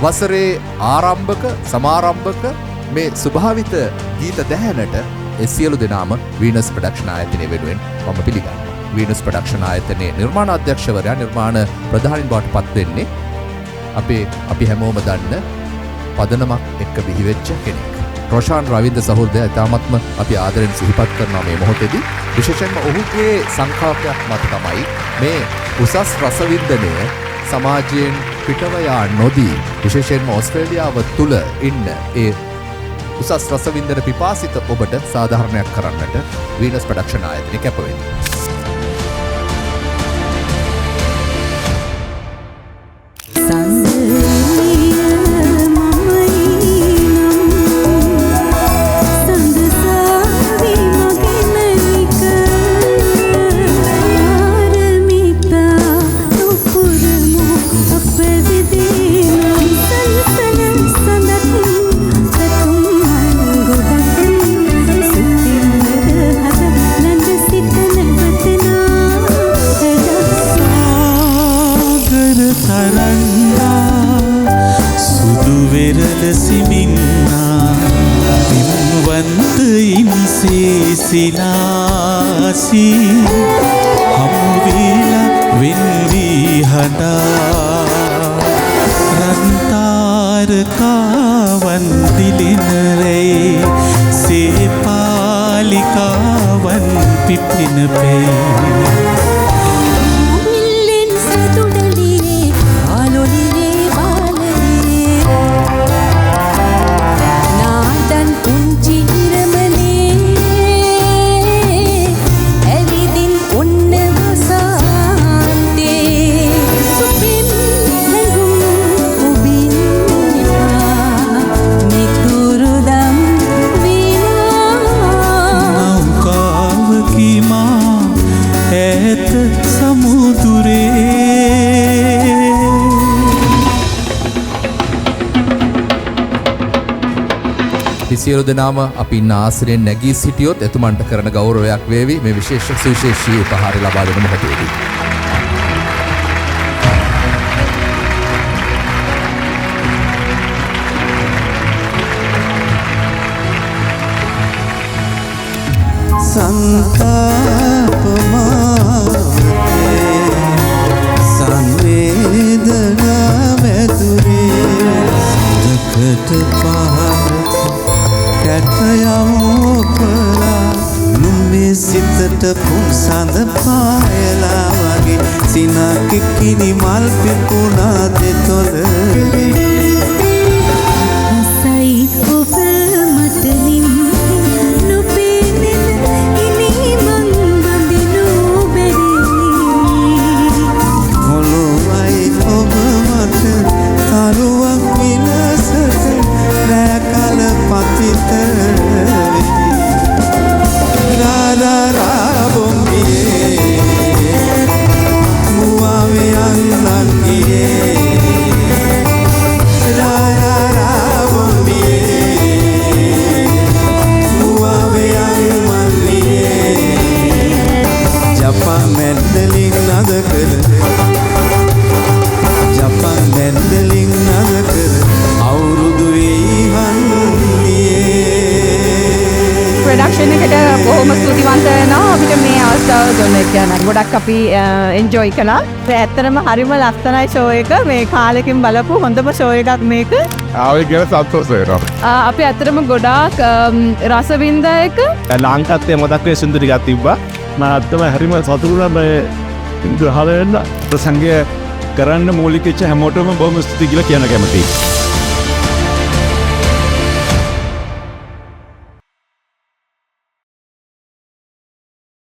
වසරේ ආරම්භක සමාරම්භක මේ ස්වභාවිත ගීත දැහැනට ඒ සියලු දෙනාම වීනස් ප්‍රොඩක්ෂන් ආයතනය වෙනුවෙන් මම පිළිගන්නවා. වීනස් ප්‍රොඩක්ෂන් ආයතනයේ නිර්මාණ අධ්‍යක්ෂවරයා නිර්මාණ ප්‍රධානීන් බවට පත් වෙන්නේ අපි හැමෝම දන්න පදනමක් එක්ක බිහිවෙච්ච කෙනෙක්. රොෂාන් රවින්ද්‍ර සහෝදරයා ඉතාමත්ම අපි ආදරෙන් සිහිපත් කරනවා මේ මොහොතේදී. විශේෂයෙන්ම ඔහුගේ සංකල්පයක් මත තමයි මේ උසස් රසවින්දනය සමාජයෙන් පිටව යා නොදී විශේෂයෙන්ම ඕස්ට්‍රේලියාව තුළ ඉන්න ඒ උසස් රසවින්දන පිපාසිත ඔබට සාධාරණයක් කරන්නට වීනස් ප්‍රොඩක්ෂන් ආයතනය කැප වෙන්නේ. සිනාසි හමුවීලා වෙන්වී හඬා රන්තාරකාවන් දිලිනරේ සේපාලිකාවන් පිපෙන පේ සියලු දෙනාම අපි ඉන්න ආසනයෙන් නැගී සිටියොත් එතුමන්ට කරන ගෞරවයක් වේවි මේ විශේෂ සුවිශේෂී උපහාරය ලබා දෙන මොහොතේදී. සංවේදනා වැදුරේ දකට පහර කැටයමෝපලා නුම්බේ සිතට පුන්සඳ පායලා වගේ සිනක කිනි මල් පිපුණා දෙතොලේ සයි ඔබ මට නිම්මේ නොපේනෙන ඉනි මං බඳිනෝ බැරි මොළොවයි ඔබ මට තරුවක් විලසට රැකල පතිත රාරා බොම්බියේ මුවාවේ අන්නන් ගියේ රාරා බොම්බියේ මුවාවේ අන්නන් ගියේ ජපන් මැද්දලින් නද කර ජපන් මැද්දලින් නද කර අවුරුදු ප්‍රොඩක්ෂන් එකට බොහොම ස්තුතිවන්ත වෙනවා අපිට මේ අවස්ථාව දුන්න එක ගැන. ගොඩක් අපි එන්ජොයි කළා. ඇත්තටම හරිම ලස්සනයි ෂෝ එක. මේ කාලෙකින් බලපු හොඳම ෂෝ එකක් මේක. ආවේ කියලා සතුටු වෙනවා. අපි ඇත්තටම ගොඩාක් රසවින්ද එක. ලාංකත්තේ මතක් වෙ සින්දු ටිකක් තිබ්බා. මම අත්තම හරිම සතුටු වුණා මේ සින්දු අහලා ප්‍රසංගය කරන්න මූලික වෙච්ච හැමෝටම බොහොම ස්තුති කියලා කියන්න කැමතියි.